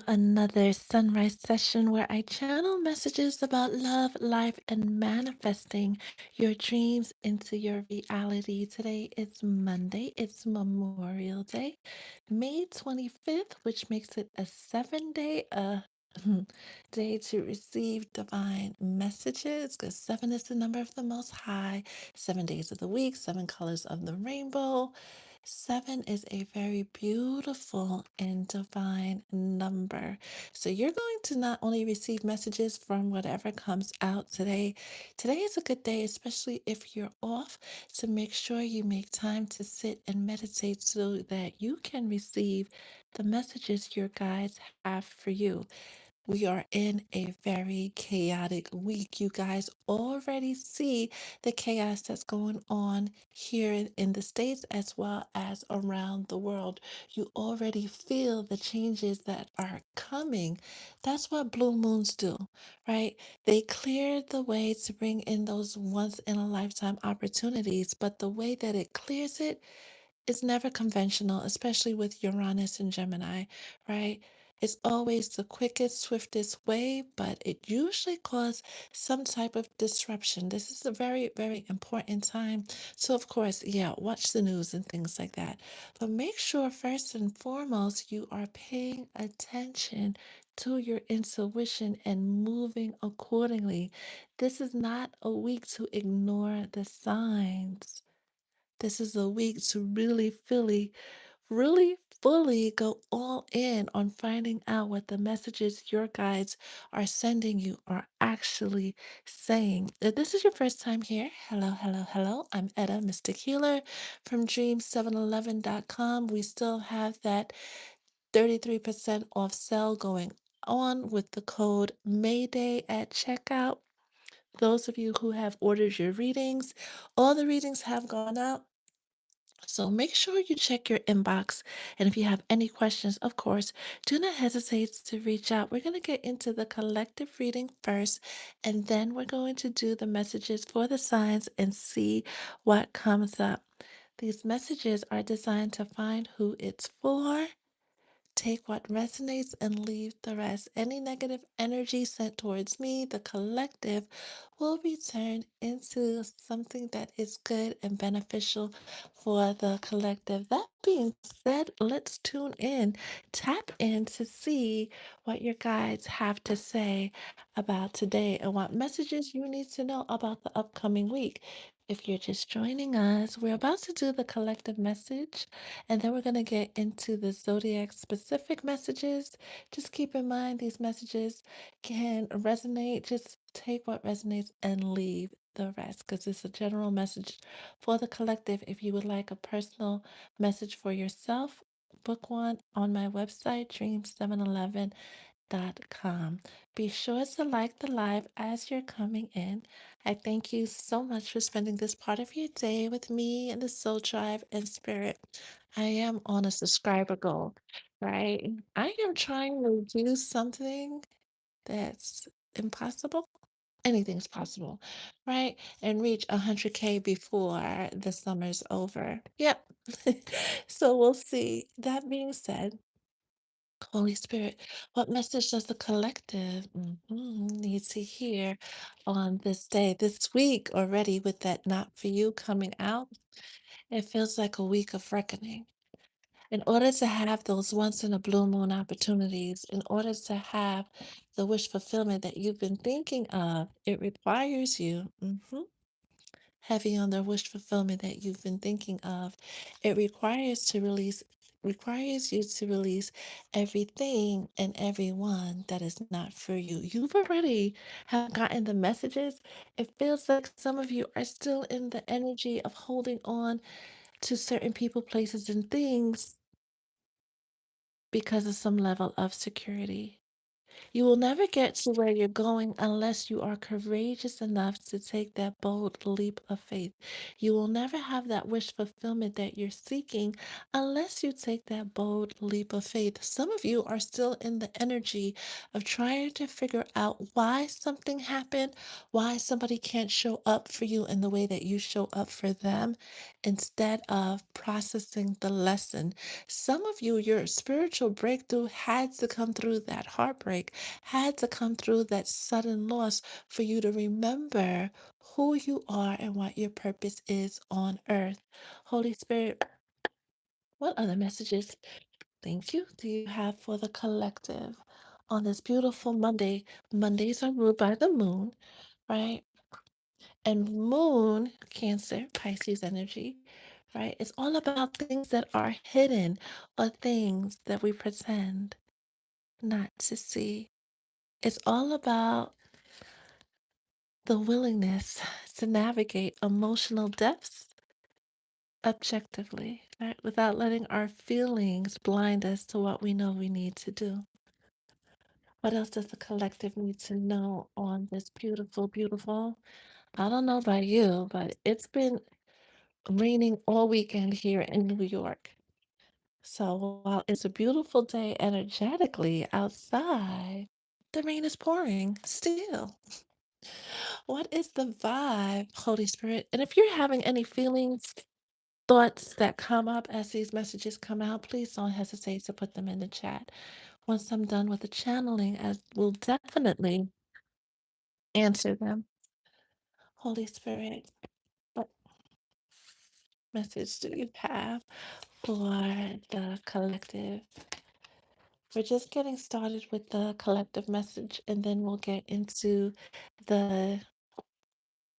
another sunrise session where I channel messages about love, life, and manifesting your dreams into your reality. Today is Monday, it's Memorial Day, May 25th, which makes it a 7 day day to receive divine messages because seven is the number of the Most High, 7 days of the week, seven colors of the rainbow. Seven is a very beautiful and divine number. So you're going to not only receive messages from whatever comes out today. Today is a good day, especially if you're off, to make sure you make time to sit and meditate so that you can receive the messages your guides have for you. We are in a very chaotic week. You guys already see the chaos that's going on here in the States as well as around the world. You already feel the changes that are coming. That's what blue moons do, right? They clear the way to bring in those once in a lifetime opportunities, but the way that it clears it is never conventional, especially with Uranus and Gemini, right? It's always the quickest, swiftest way, but it usually causes some type of disruption. This is a very, very important time. So, of course, yeah, watch the news and things like that. But make sure, first and foremost, you are paying attention to your intuition and moving accordingly. This is not a week to ignore the signs. This is a week to really fully go all in on finding out what the messages your guides are sending you are actually saying. If this is your first time here, hello, hello, hello. I'm Etta, Mystic Healer from Dream711.com. We still have that 33% off sale going on with the code Mayday at checkout. Those of you who have ordered your readings, all the readings have gone out. So make sure you check your inbox. And if you have any questions, of course, do not hesitate to reach out. We're going to get into the collective reading first, and then we're going to do the messages for the signs and see what comes up. These messages are designed to find who it's for. Take what resonates and leave the rest. Any negative energy sent towards me, the collective, will be turned into something that is good and beneficial for the collective. That being said, let's tune in, tap in to see what your guides have to say about today and what messages you need to know about the upcoming week. If you're just joining us, we're about to do the collective message. And then we're going to get into the zodiac specific messages. Just keep in mind these messages can resonate. Just take what resonates and leave the rest because it's a general message for the collective. If you would like a personal message for yourself, book one on my website, dream711.com. Be sure to like the live as you're coming in. I thank you so much for spending this part of your day with me and the Soul Tribe and Spirit. I am on a subscriber goal, right? I am trying to do something that's impossible. Anything's possible, right? And reach 100K before the summer's over. Yep. So we'll see. That being said, Holy Spirit, what message does the collective need to hear on this day, this week already with that not for you coming out? It feels like a week of reckoning. In order to have those once in a blue moon opportunities, in order to have the wish fulfillment that you've been thinking of, it requires you. Heavy on the wish fulfillment that you've been thinking of. It requires you to release everything and everyone that is not for you. You've already have gotten the messages. It feels like some of you are still in the energy of holding on to certain people, places, and things because of some level of security. You will never get to where you're going unless you are courageous enough to take that bold leap of faith. You will never have that wish fulfillment that you're seeking unless you take that bold leap of faith. Some of you are still in the energy of trying to figure out why something happened, why somebody can't show up for you in the way that you show up for them, instead of processing the lesson. Some of you, your spiritual breakthrough had to come through that heartbreak, had to come through that sudden loss for you to remember who you are and what your purpose is on earth. Holy Spirit, what other messages, thank you, do you have for the collective on this beautiful Monday? Mondays are ruled by the moon, right? And moon, Cancer, Pisces energy, right? It's all about things that are hidden or things that we pretend not to see. It's all about the willingness to navigate emotional depths objectively, right? Without letting our feelings blind us to what we know we need to do. What else does the collective need to know on this beautiful, beautiful? I don't know about you, but it's been raining all weekend here in New York. So while it's a beautiful day energetically outside, the rain is pouring still. What is the vibe, Holy Spirit? And if you're having any feelings, thoughts that come up as these messages come out, please don't hesitate to put them in the chat. Once I'm done with the channeling, I will definitely answer them. Holy Spirit, what message do you have for the collective? We're just getting started with the collective message, and then we'll get into the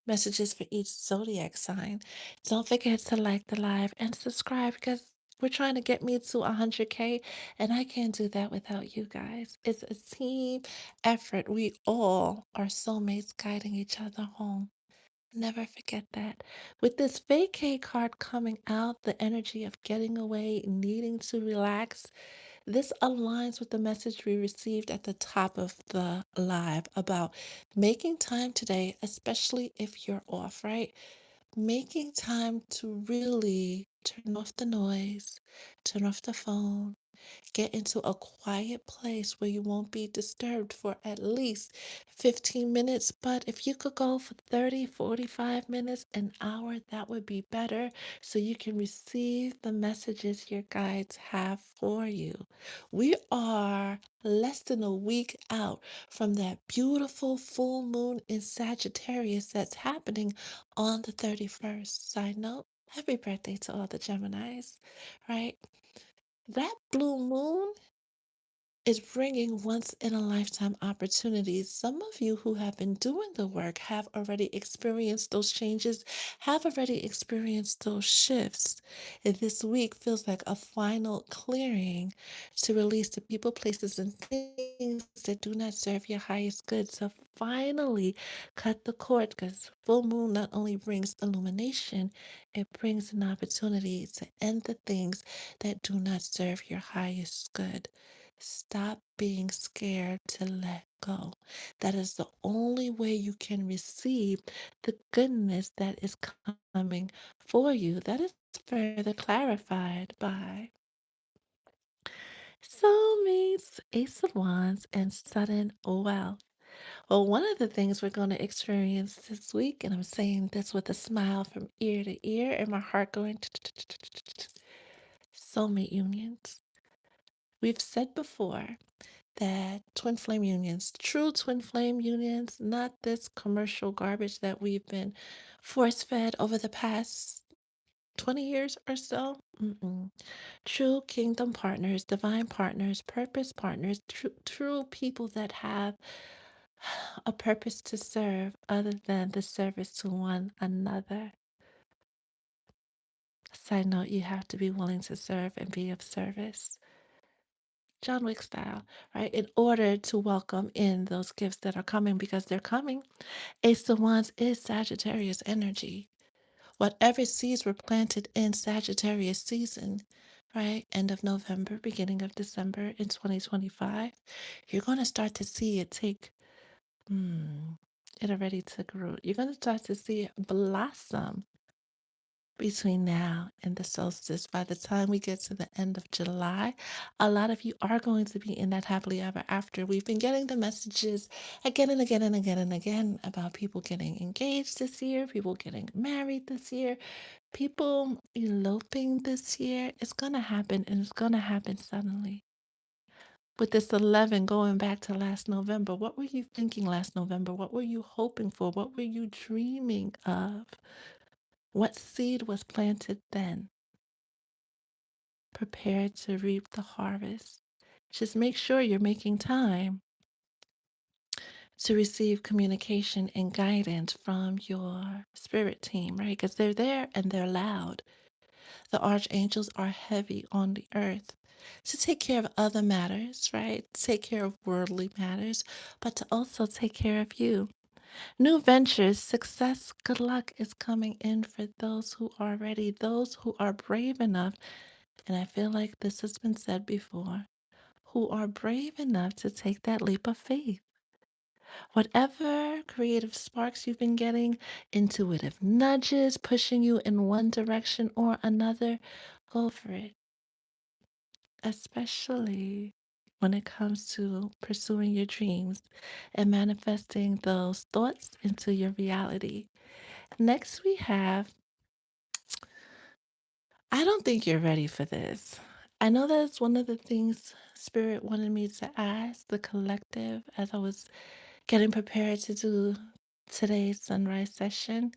messages for each zodiac sign. Don't forget to like the live and subscribe because we're trying to get me to 100K, and I can't do that without you guys. It's a team effort. We all are soulmates guiding each other home. Never forget that. With this vacay card coming out, the energy of getting away, needing to relax, this aligns with the message we received at the top of the live about making time today, especially if you're off, right? Making time to really turn off the noise, turn off the phone, get into a quiet place where you won't be disturbed for at least 15 minutes. But if you could go for 30, 45 minutes, an hour, that would be better so you can receive the messages your guides have for you. We are less than a week out from that beautiful full moon in Sagittarius that's happening on the 31st. Side note, happy birthday to all the Geminis, right? That blue moon is bringing once in a lifetime opportunities. Some of you who have been doing the work have already experienced those changes, have already experienced those shifts. And this week feels like a final clearing to release the people, places, and things that do not serve your highest good. So finally cut the cord because full moon not only brings illumination, it brings an opportunity to end the things that do not serve your highest good. Stop being scared to let go. That is the only way you can receive the goodness that is coming for you. That is further clarified by soulmates, ace of wands, and sudden wealth. Well, one of the things we're going to experience this week, and I'm saying this with a smile from ear to ear and my heart going soulmate unions. We've said before that twin flame unions, true twin flame unions, not this commercial garbage that we've been force fed over the past 20 years or so. Mm-mm. True kingdom partners, divine partners, purpose partners, true people that have a purpose to serve other than the service to one another. Side note, you have to be willing to serve and be of service. John Wick style, right? In order to welcome in those gifts that are coming because they're coming. Ace of Wands is Sagittarius energy. Whatever seeds were planted in Sagittarius season, right? End of November, beginning of December in 2025, you're going to start to see it take, mm, it already took root. You're going to start to see it blossom between now and the solstice. By the time we get to the end of July, a lot of you are going to be in that happily ever after. We've been getting the messages again and again and again and again about people getting engaged this year, people getting married this year, people eloping this year. It's going to happen, and it's going to happen suddenly. With this 11 going back to last November, what were you thinking last November? What were you hoping for? What were you dreaming of? What seed was planted then? Prepare to reap the harvest. Just make sure you're making time to receive communication and guidance from your spirit team, right? Because they're there and they're loud. The archangels are heavy on the earth to take care of other matters, right? Take care of worldly matters, but to also take care of you. New ventures, success, good luck is coming in for those who are ready, those who are brave enough. And I feel like this has been said before, who are brave enough to take that leap of faith. Whatever creative sparks you've been getting, intuitive nudges pushing you in one direction or another, go for it, especially when it comes to pursuing your dreams and manifesting those thoughts into your reality. Next, we have, I don't think you're ready for this. I know that's one of the things Spirit wanted me to ask the collective as I was getting prepared to do today's sunrise session.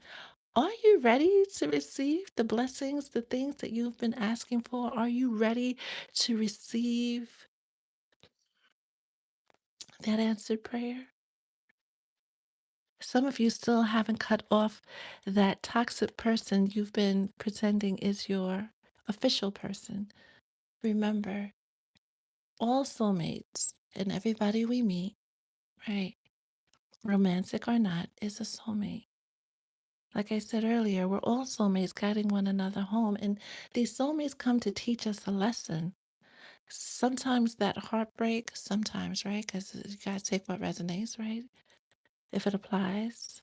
Are you ready to receive the blessings, the things that you've been asking for? Are you ready to receive that answered prayer? Some of you still haven't cut off that toxic person you've been pretending is your official person. Remember, all soulmates and everybody we meet, right, romantic or not, is a soulmate. Like I said earlier, we're all soulmates guiding one another home. And these soulmates come to teach us a lesson. Sometimes that heartbreak, sometimes, right? Because you got to take what resonates, right? If it applies,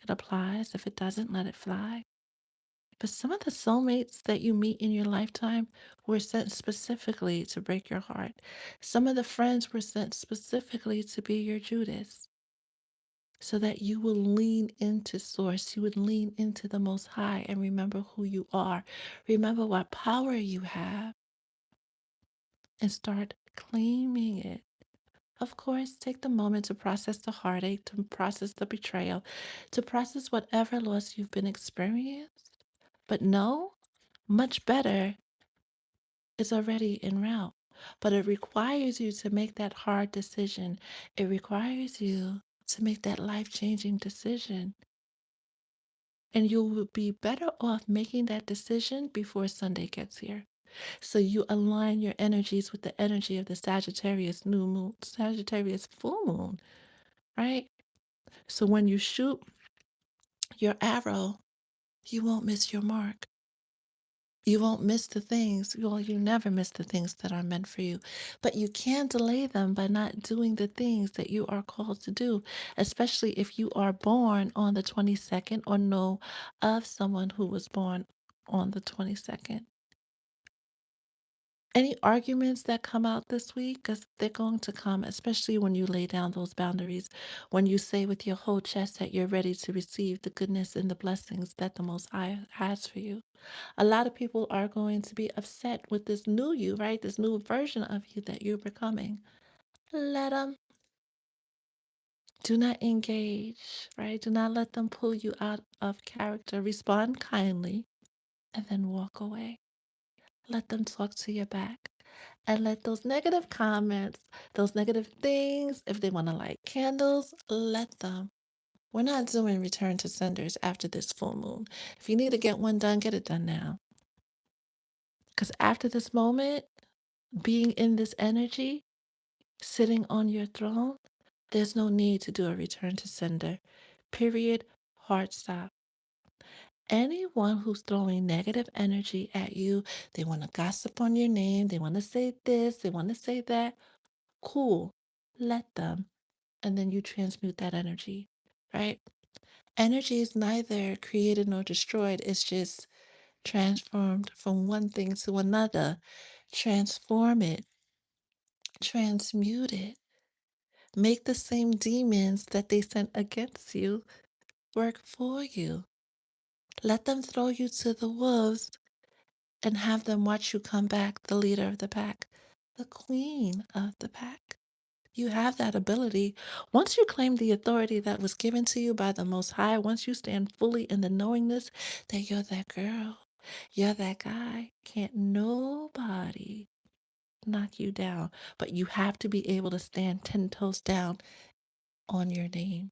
it applies. If it doesn't, let it fly. But some of the soulmates that you meet in your lifetime were sent specifically to break your heart. Some of the friends were sent specifically to be your Judas, so that you will lean into source. You would lean into the most high and remember who you are. Remember what power you have and start claiming it. Of course, take the moment to process the heartache, to process the betrayal, to process whatever loss you've been experienced. But know, much better is already en route. But it requires you to make that hard decision. It requires you to make that life-changing decision. And you will be better off making that decision before Sunday gets here. So you align your energies with the energy of the Sagittarius new moon, Sagittarius full moon, right? So when you shoot your arrow, you won't miss your mark. You won't miss the things. Well, you never miss the things that are meant for you, but you can delay them by not doing the things that you are called to do, especially if you are born on the 22nd or know of someone who was born on the 22nd. Any arguments that come out this week, because they're going to come, especially when you lay down those boundaries, when you say with your whole chest that you're ready to receive the goodness and the blessings that the Most High has for you. A lot of people are going to be upset with this new you, right? This new version of you that you're becoming. Let them. Do not engage, right? Do not let them pull you out of character. Respond kindly and then walk away. Let them talk to your back. And let those negative comments, those negative things, if they want to light candles, let them. We're not doing return to senders after this full moon. If you need to get one done, get it done now. Because after this moment, being in this energy, sitting on your throne, there's no need to do a return to sender. Period. Hard stop. Anyone who's throwing negative energy at you, they want to gossip on your name, they want to say this, they want to say that. Cool. Let them. And then you transmute that energy, right? Energy is neither created nor destroyed, it's just transformed from one thing to another. Transform it, transmute it. Make the same demons that they sent against you work for you. Let them throw you to the wolves and have them watch you come back the leader of the pack, the queen of the pack. You have that ability. Once you claim the authority that was given to you by the Most High, once you stand fully in the knowingness that you're that girl, you're that guy, can't nobody knock you down. But you have to be able to stand 10 toes down on your name.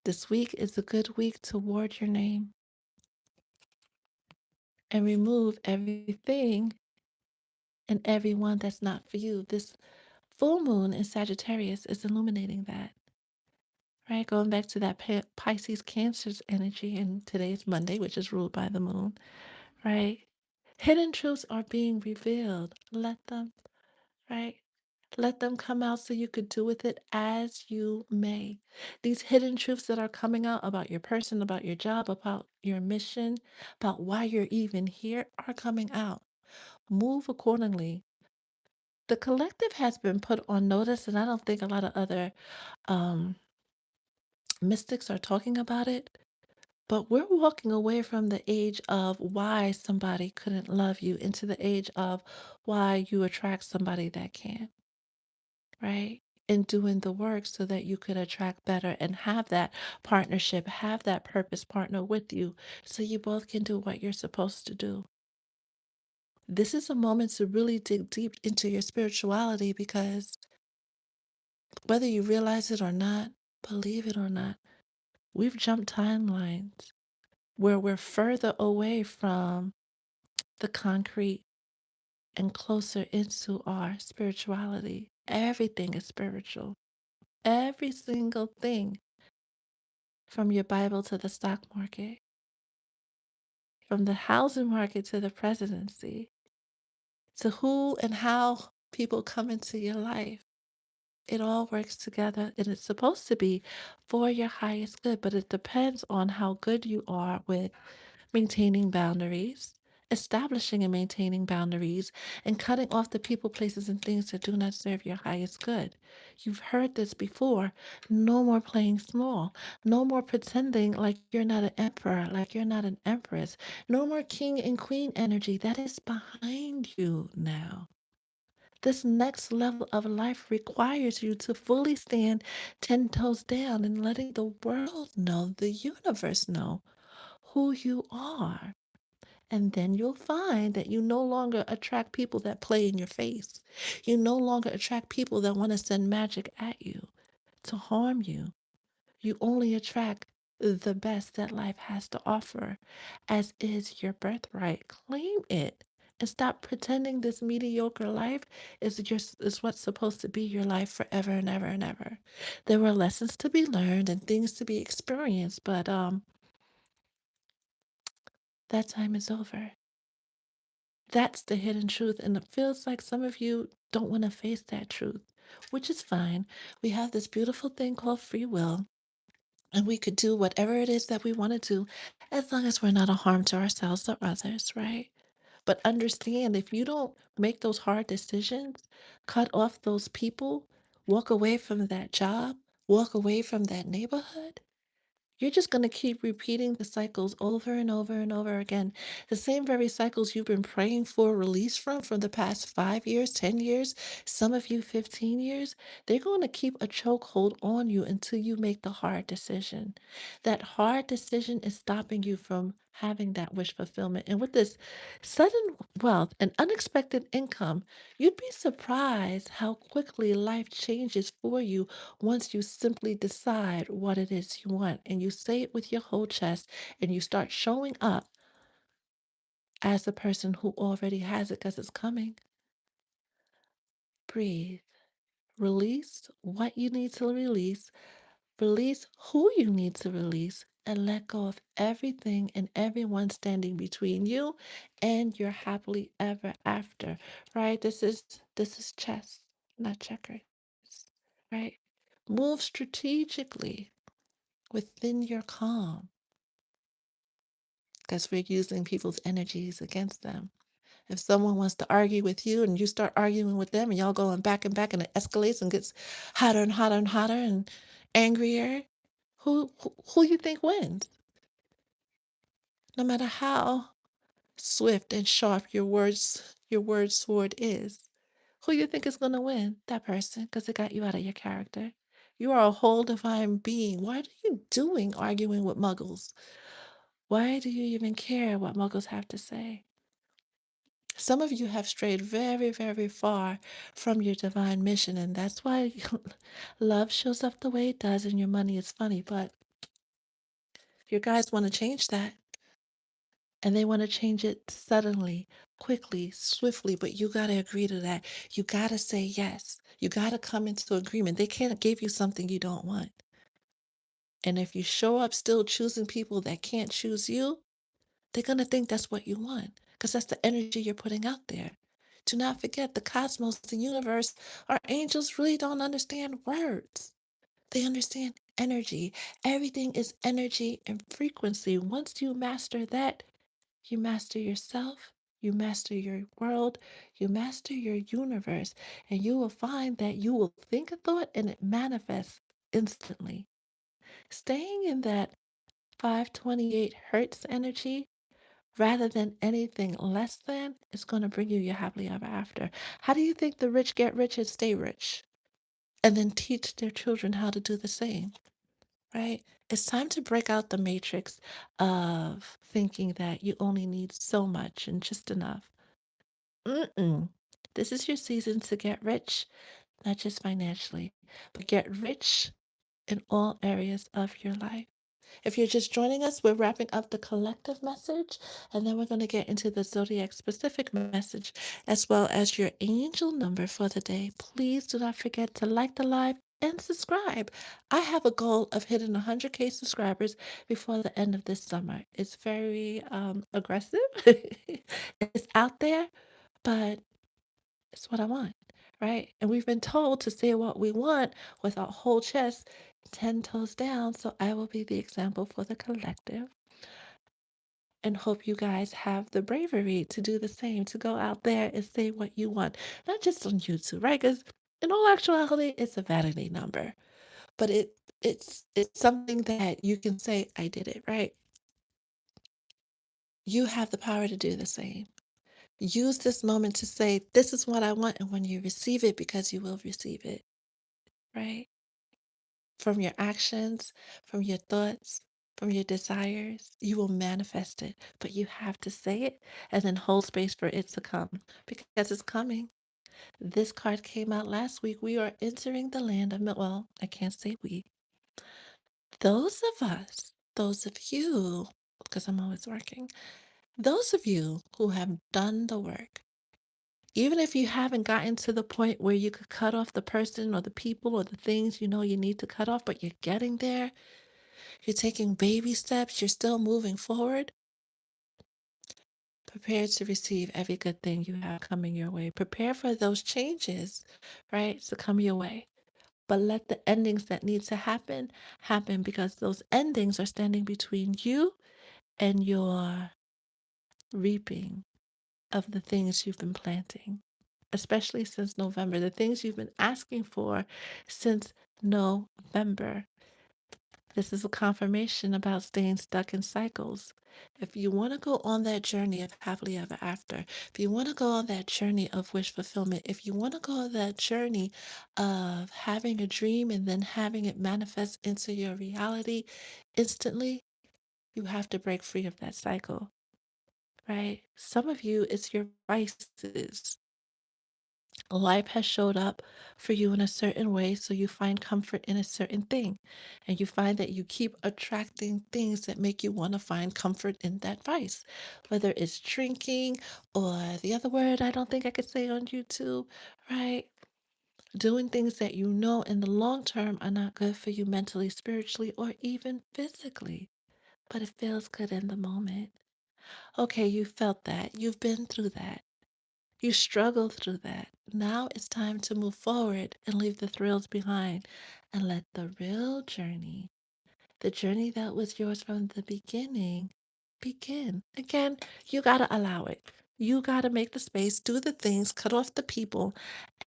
This week is a good week toward your name and remove everything and everyone that's not for you. This full moon in Sagittarius is illuminating that, right? Going back to that Pisces Cancer's energy, and today's Monday, which is ruled by the moon, right? Hidden truths are being revealed. Let them, right? Let them come out so you could do with it as you may. These hidden truths that are coming out about your person, about your job, about your mission, about why you're even here are coming out. Move accordingly. The collective has been put on notice, and I don't think a lot of other um, mystics are talking about it. But we're walking away from the age of why somebody couldn't love you into the age of why you attract somebody that can, right? And doing the work so that you could attract better and have that partnership, have that purpose partner with you so you both can do what you're supposed to do. This is a moment to really dig deep into your spirituality because whether you realize it or not, believe it or not, we've jumped timelines where we're further away from the concrete and closer into our spirituality. Everything is spiritual. Every single thing, from your Bible to the stock market, from the housing market to the presidency, to who and how people come into your life. It all works together and it's supposed to be for your highest good, but it depends on how good you are with maintaining boundaries, establishing and maintaining boundaries, and cutting off the people, places, and things that do not serve your highest good. You've heard this before. No more playing small. No more pretending like you're not an emperor, like you're not an empress. No more king and queen energy. That is behind you now. This next level of life requires you to fully stand 10 toes down and letting the world know, the universe know who you are. And then you'll find that you no longer attract people that play in your face. You no longer attract people that want to send magic at you to harm you. You only attract the best that life has to offer, as is your birthright. Claim it and stop pretending this mediocre life is what's supposed to be your life forever and ever and ever. There were lessons to be learned and things to be experienced, but that time is over. That's the hidden truth. And it feels like some of you don't want to face that truth, which is fine. We have this beautiful thing called free will, and we could do whatever it is that we want to do as long as we're not a harm to ourselves or others, right? But understand if you don't make those hard decisions, cut off those people, walk away from that job, walk away from that neighborhood, you're just going to keep repeating the cycles over and over and over again. The same very cycles you've been praying for release from the past 5 years, 10 years, some of you 15 years. They're going to keep a chokehold on you until you make the hard decision. That hard decision is stopping you from having that wish fulfillment. And with this sudden wealth and unexpected income, you'd be surprised how quickly life changes for you once you simply decide what it is you want and you say it with your whole chest and you start showing up as the person who already has it because it's coming. Breathe. Release what you need to release. Release who you need to release. and let go of everything and everyone standing between you and your happily ever after, right? This is chess, not checkers, right? Move strategically within your calm because we're using people's energies against them. If someone wants to argue with you and you start arguing with them and y'all going back and back and it escalates and gets hotter and hotter and hotter and angrier, who you think wins? No matter how swift and sharp your word sword is. Who you think is going to win? That person, because it got you out of your character. You are a whole divine being. What are you doing arguing with muggles? Why do you even care what muggles have to say? Some of you have strayed very, very far from your divine mission, and that's why love shows up the way it does and your money is funny. But your guys want to change that, and they want to change it suddenly, quickly, swiftly. But you got to agree to that. You got to say yes. You got to come into agreement. They can't give you something you don't want. And if you show up still choosing people that can't choose you, they're going to think that's what you want because that's the energy you're putting out there. Do not forget the cosmos, the universe, our angels really don't understand words. They understand energy. Everything is energy and frequency. Once you master that, you master yourself, you master your world, you master your universe, and you will find that you will think a thought and it manifests instantly. Staying in that 528 hertz energy rather than anything less than is going to bring you your happily ever after. How do you think the rich get rich and stay rich? And then teach their children how to do the same, right? It's time to break out the matrix of thinking that you only need so much and just enough. Mm-mm. This is your season to get rich, not just financially, but get rich in all areas of your life. If you're just joining us, we're wrapping up the collective message, and then we're going to get into the zodiac specific message as well as your angel number for the day. Please do not forget to like the live and subscribe. I have a goal of hitting 100K subscribers before the end of this summer. It's very aggressive, it's out there, but it's what I want, right? And we've been told to say what we want with our whole chest, 10 toes down. So I will be the example for the collective and hope you guys have the bravery to do the same, to go out there and say what you want, not just on YouTube, right? Because in all actuality, it's a vanity number, but it's something that you can say, I did it, right? You have the power to do the same. Use this moment to say, this is what I want. And when you receive it, because you will receive it, right? From your actions, from your thoughts, from your desires, you will manifest it. But you have to say it and then hold space for it to come because it's coming. This card came out last week. We are entering the land of, well, I can't say we. Those of us, those of you, because I'm always working, those of you who have done the work, even if you haven't gotten to the point where you could cut off the person or the people or the things you know you need to cut off, but you're getting there. You're taking baby steps, you're still moving forward. Prepare to receive every good thing you have coming your way. Prepare for those changes, right, to come your way. But let the endings that need to happen because those endings are standing between you and your reaping of the things you've been planting, especially since November, the things you've been asking for since November. This is a confirmation about staying stuck in cycles. If you want to go on that journey of happily ever after, if you want to go on that journey of wish fulfillment, if you want to go on that journey of having a dream and then having it manifest into your reality instantly, you have to break free of that cycle, right? Some of you, it's your vices. Life has showed up for you in a certain way, so you find comfort in a certain thing. And you find that you keep attracting things that make you want to find comfort in that vice, whether it's drinking or the other word I don't think I could say on YouTube, right? Doing things that you know in the long term are not good for you mentally, spiritually, or even physically. but it feels good in the moment. Okay, you felt that. You've been through that. You struggled through that. Now it's time to move forward and leave the thrills behind and let the real journey, the journey that was yours from the beginning, begin. Again, you got to allow it. You got to make the space, do the things, cut off the people,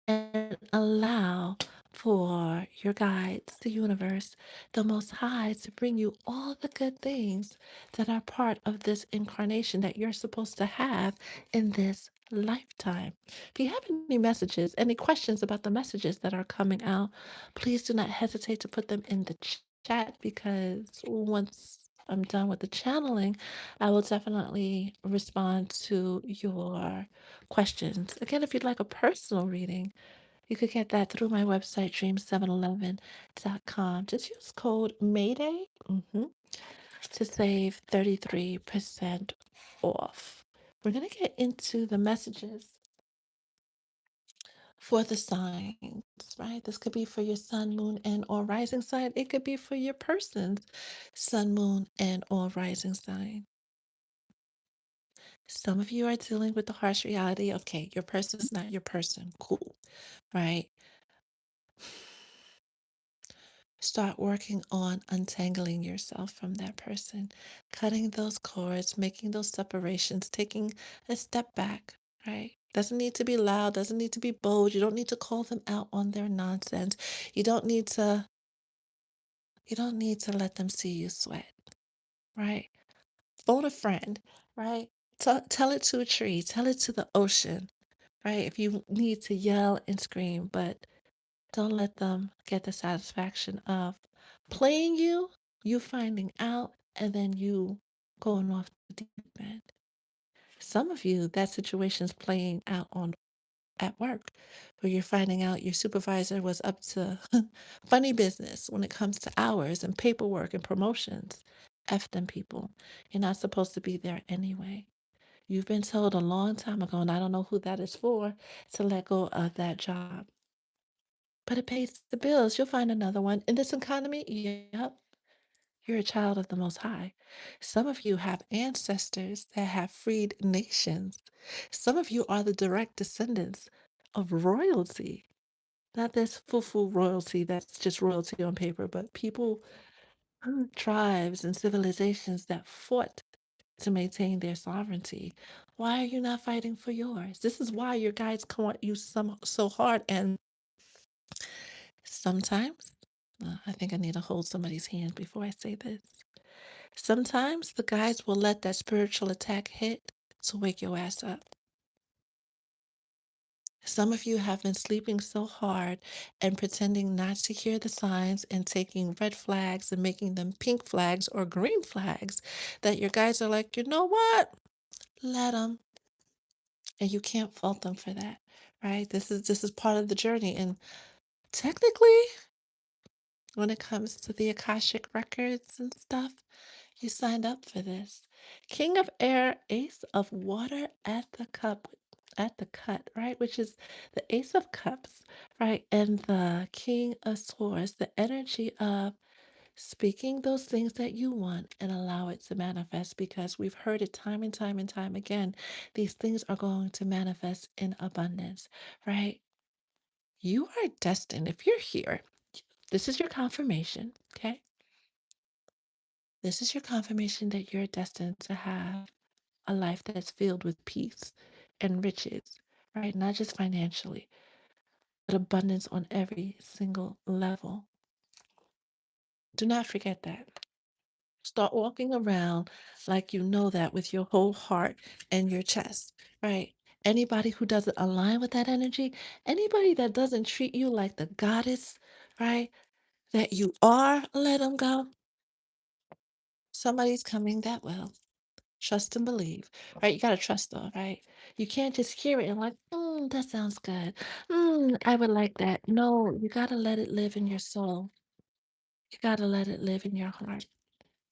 and allow for your guides, the universe, the Most High, to bring you all the good things that are part of this incarnation that you're supposed to have in this lifetime. If you have any messages, any questions about the messages that are coming out, please do not hesitate to put them in the chat because once I'm done with the channeling, I will definitely respond to your questions. Again, if you'd like a personal reading, you could get that through my website, dream711.com. Just use code MAYDAY to save 33% off. We're going to get into the messages for the signs, right? This could be for your sun, moon, and or rising sign. It could be for your person's sun, moon, and or rising sign. Some of you are dealing with the harsh reality. Okay, your person is not your person. Cool, right? Start working on untangling yourself from that person, cutting those cords, making those separations, taking a step back, right? Doesn't need to be loud, doesn't need to be bold. You don't need to call them out on their nonsense. You don't need to let them see you sweat, right? Phone a friend, right? Tell it to a tree, tell it to the ocean, right? If you need to yell and scream, but don't let them get the satisfaction of playing you, you finding out, and then you going off the deep end. Some of you, that situation's playing out on at work, where you're finding out your supervisor was up to funny business when it comes to hours and paperwork and promotions. F them people. You're not supposed to be there anyway. You've been told a long time ago, and I don't know who that is for, to let go of that job. But it pays the bills. You'll find another one. In this economy, yep, you're a child of the Most High. Some of you have ancestors that have freed nations. Some of you are the direct descendants of royalty. Not this foo-foo royalty that's just royalty on paper, but people, tribes, and civilizations that fought to maintain their sovereignty. Why are you not fighting for yours? This is why your guides come at you so hard. And sometimes, I think I need to hold somebody's hand before I say this. Sometimes the guides will let that spiritual attack hit to wake your ass up. Some of you have been sleeping so hard and pretending not to hear the signs and taking red flags and making them pink flags or green flags that your guides are like, you know what? Let them. And you can't fault them for that, right? This is part of the journey. And technically, when it comes to the Akashic records and stuff, you signed up for this. King of Air, Ace of Water at the cup, at the cut, right? Which is the Ace of Cups, right? And the King of Swords, the energy of speaking those things that you want and allow it to manifest because we've heard it time and time and time again. These things are going to manifest in abundance, right? You are destined, if you're here, this is your confirmation, okay? This is your confirmation that you're destined to have a life that's filled with peace and riches, right? Not just financially, but abundance on every single level. Do not forget that. Start walking around like you know that with your whole heart and your chest, right? Anybody who doesn't align with that energy, anybody that doesn't treat you like the goddess, right, that you are, let them go. Somebody's coming that will. Trust and believe, right? You gotta trust though, right? You can't just hear it and like, that sounds good. I would like that. No, you gotta let it live in your soul. You gotta let it live in your heart.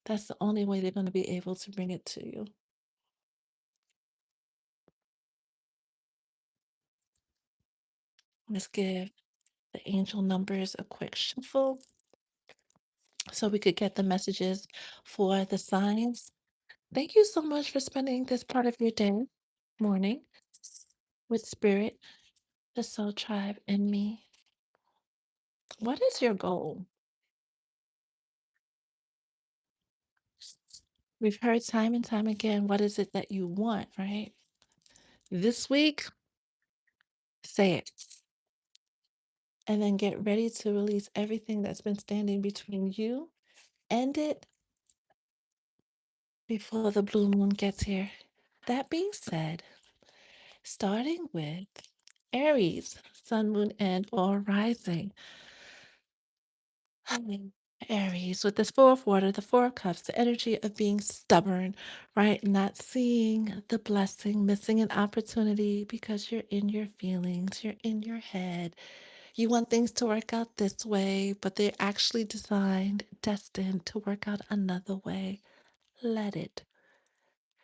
That's the only way they're gonna be able to bring it to you. Let's give the angel numbers a quick shuffle. so we could get the messages for the signs. Thank you so much for spending this part of your day, morning, with Spirit, the Soul Tribe, and me. What is your goal? We've heard time and time again, what is it that you want, right? This week, say it. And then get ready to release everything that's been standing between you and it before the blue moon gets here. That being said, starting with Aries, sun, moon, and or rising. Aries, with this four of water, the four of cups, the energy of being stubborn, right? Not seeing the blessing, missing an opportunity because you're in your feelings, you're in your head. You want things to work out this way, but they're actually designed, destined to work out another way. Let it.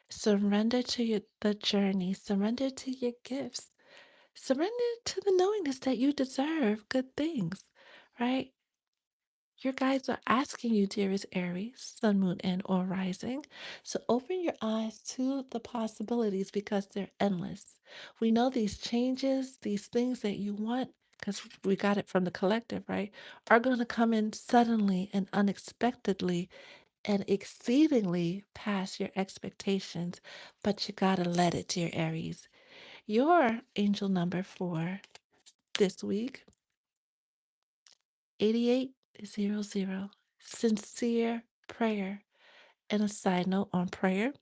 Surrender to the journey, surrender to your gifts, surrender to the knowingness that you deserve good things, right? Your guides are asking you, dearest Aries, sun, moon, and or rising. So open your eyes to the possibilities because they're endless. We know these changes, these things that you want, because we got it from the collective, right, are going to come in suddenly and unexpectedly and exceedingly past your expectations. But you got to let it, dear Aries. Your angel number for this week 8800. Sincere prayer. And a side note on prayer,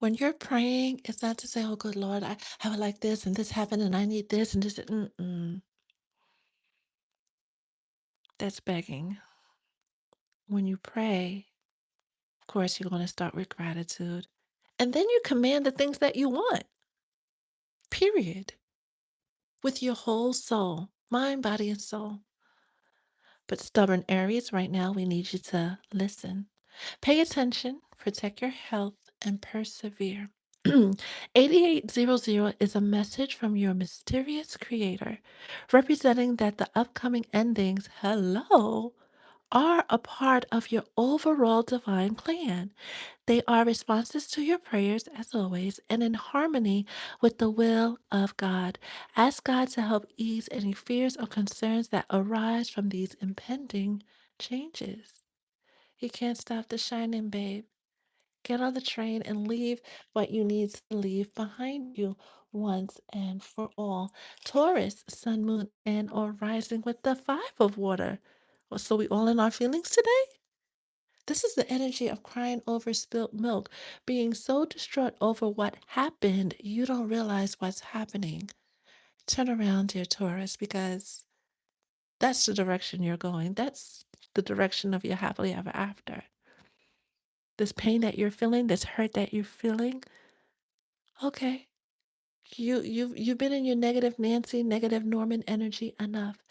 when you're praying, it's not to say, oh, good Lord, I would like this and this happened and I need this and this. Mm-mm. That's begging. When you pray, of course, you're going to start with gratitude. And then you command the things that you want, period, with your whole soul, mind, body, and soul. But stubborn Aries, right now, we need you to listen. Pay attention, protect your health, and persevere. 8800 is a message from your mysterious creator, representing that the upcoming endings, hello, are a part of your overall divine plan. They are responses to your prayers, as always, and in harmony with the will of God. Ask God to help ease any fears or concerns that arise from these impending changes. You can't stop the shining, babe. Get on the train and leave what you need to leave behind you once and for all. Taurus, sun, moon, and or rising with the five of water. Well, so we all in our feelings today? This is the energy of crying over spilt milk, being so distraught over what happened, you don't realize what's happening. Turn around, dear Taurus, because that's the direction you're going. That's the direction of your happily ever after. This pain that you're feeling, this hurt that you're feeling, okay. You've been in your negative Nancy, negative Norman energy enough.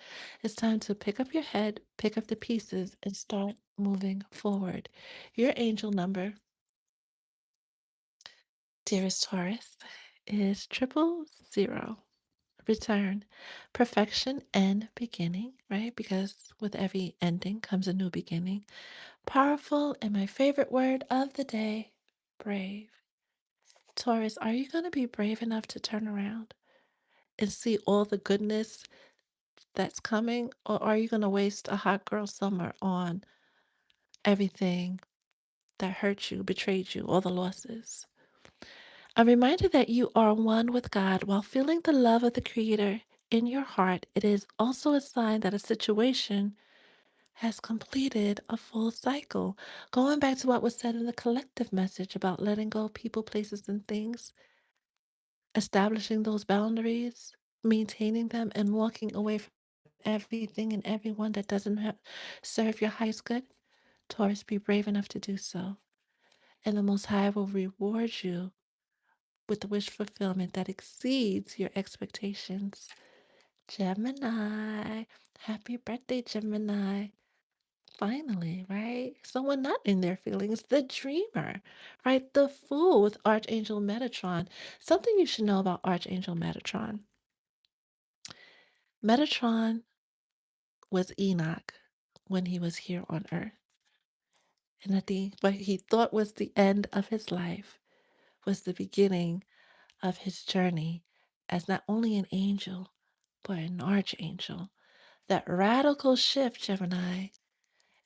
It's time to pick up your head, pick up the pieces, and start moving forward. Your angel number, dearest Taurus, is 000. Return, perfection, and beginning, right? Because with every ending comes a new beginning. Powerful, and my favorite word of the day, brave. Taurus, are you going to be brave enough to turn around and see all the goodness that's coming? Or are you going to waste a hot girl summer on everything that hurt you, betrayed you, all the losses? A reminder that you are one with God while feeling the love of the Creator in your heart. It is also a sign that a situation has completed a full cycle. Going back to what was said in the collective message about letting go of people, places, and things, establishing those boundaries, maintaining them, and walking away from everything and everyone that doesn't serve your highest good. Taurus, be brave enough to do so. And the Most High will reward you with the wish fulfillment that exceeds your expectations. Gemini, happy birthday, Gemini. Finally, right? Someone not in their feelings, the dreamer, right? The fool with Archangel Metatron. Something you should know about Archangel Metatron. Metatron was Enoch. when he was here on earth. And that the what he thought was the end of his life was the beginning of his journey as not only an angel, but an archangel. That radical shift, Gemini,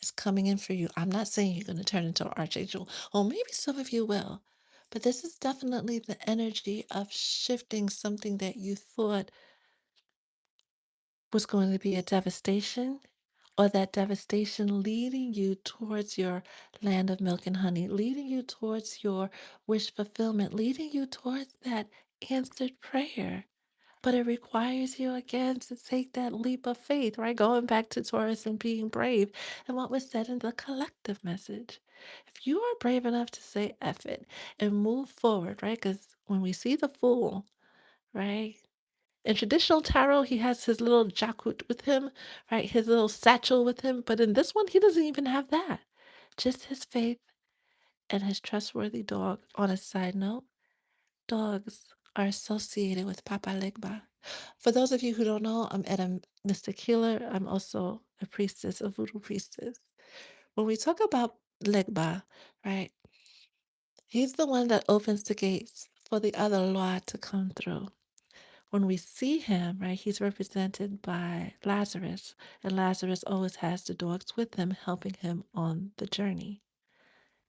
is coming in for you. I'm not saying you're going to turn into an archangel, or maybe some of you will, but this is definitely the energy of shifting something that you thought was going to be a devastation, or that devastation leading you towards your land of milk and honey, leading you towards your wish fulfillment, leading you towards that answered prayer. But it requires you again to take that leap of faith, right? Going back to Taurus and being brave and what was said in the collective message. If you are brave enough to say F it and move forward, right? Because when we see the fool, right? In traditional tarot, he has his little jakut with him, right? His little satchel with him. But in this one, he doesn't even have that. Just his faith and his trustworthy dog. On a side note, dogs are associated with Papa Legba. For those of you who don't know, I'm Etta Mystic Healer. I'm also a priestess, a voodoo priestess. When we talk about Legba, right, he's the one that opens the gates for the other Loa to come through. When we see him, right, he's represented by Lazarus, and Lazarus always has the dogs with him, helping him on the journey.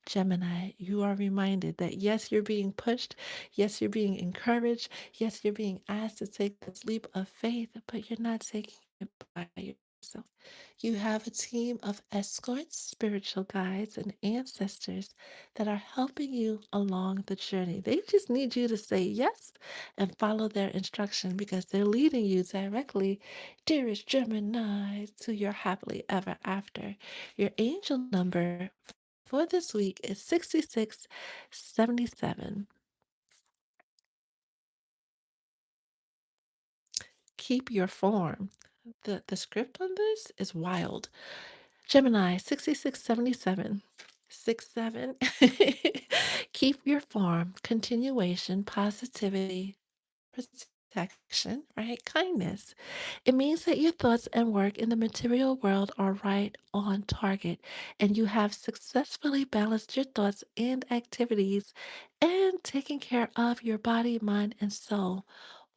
Gemini, you are reminded that yes, you're being pushed. Yes, you're being encouraged. Yes, you're being asked to take this leap of faith, but you're not taking it by yourself. You have a team of escorts, spiritual guides, and ancestors that are helping you along the journey. They just need you to say yes and follow their instruction because they're leading you directly, dearest Gemini, to your happily ever after. Your angel number for this week is 6677. Keep your form. The script on this is wild. Gemini 6677. 67. Keep your form. Continuation, positivity, protection, right? Kindness. It means that your thoughts and work in the material world are right on target, and you have successfully balanced your thoughts and activities and taken care of your body, mind, and soul.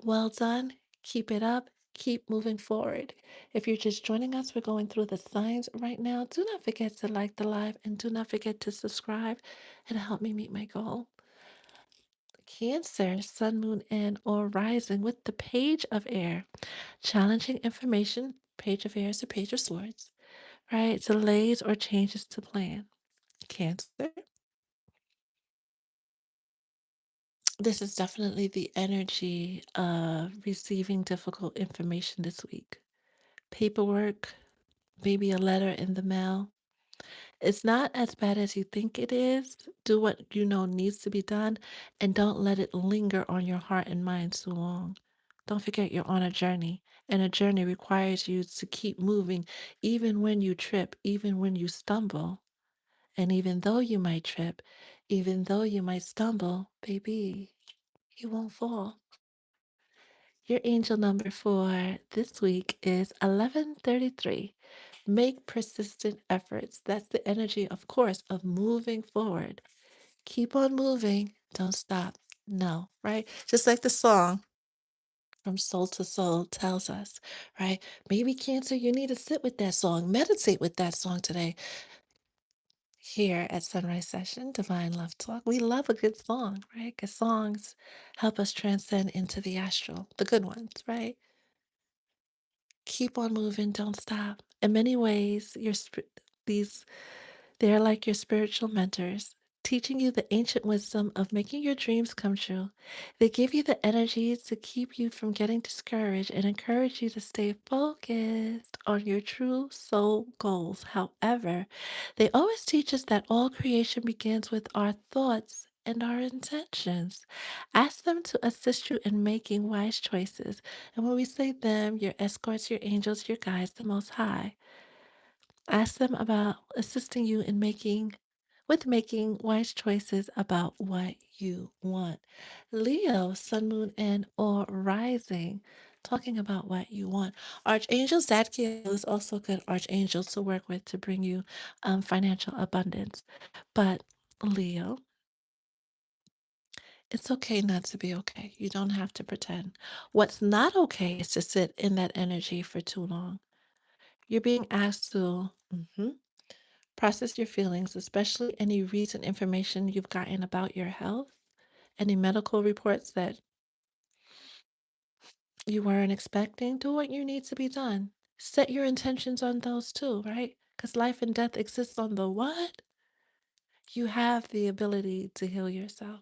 Well done. Keep it up. Keep moving forward. If you're just joining us, we're going through the signs right now. Do not forget to like the live and do not forget to subscribe and help me meet my goal. Cancer, sun, moon, and or rising with the page of air. Challenging information, page of air is a page of swords, right? Delays or changes to plan. Cancer. This is definitely the energy of receiving difficult information this week. Paperwork, maybe a letter in the mail. It's not as bad as you think it is. Do what you know needs to be done and don't let it linger on your heart and mind too long. Don't forget you're on a journey, and a journey requires you to keep moving even when you trip, even when you stumble. And even though you might trip, even though you might stumble, baby, you won't fall. Your angel number for this week is 1133. Make persistent efforts. That's the energy, of course, of moving forward. Keep on moving. Don't stop. No, right? Just like the song From Soul to Soul tells us, right? Maybe Cancer, you need to sit with that song, meditate with that song today. Here at Sunrise Session, Divine Love Talk, we love a good song, right? Because songs help us transcend into the astral, the good ones, right? Keep on moving, don't stop. In many ways, these they're like your spiritual mentors, teaching you the ancient wisdom of making your dreams come true. They give you the energy to keep you from getting discouraged and encourage you to stay focused on your true soul goals. However, they always teach us that all creation begins with our thoughts and our intentions. Ask them to assist you in making wise choices. And when we say them, your escorts, your angels, your guides, the Most High. Ask them about assisting you in making wise choices about what you want. Leo, sun, moon, and or rising. talking about what you want. Archangel Zadkiel is also a good archangel to work with to bring you financial abundance. But Leo, it's okay not to be okay. You don't have to pretend. What's not okay is to sit in that energy for too long. You're being asked to process your feelings, especially any recent information you've gotten about your health, any medical reports that you weren't expecting. Do what you need to be done. Set your intentions on those too, right? Because life and death exists on the what? You have the ability to heal yourself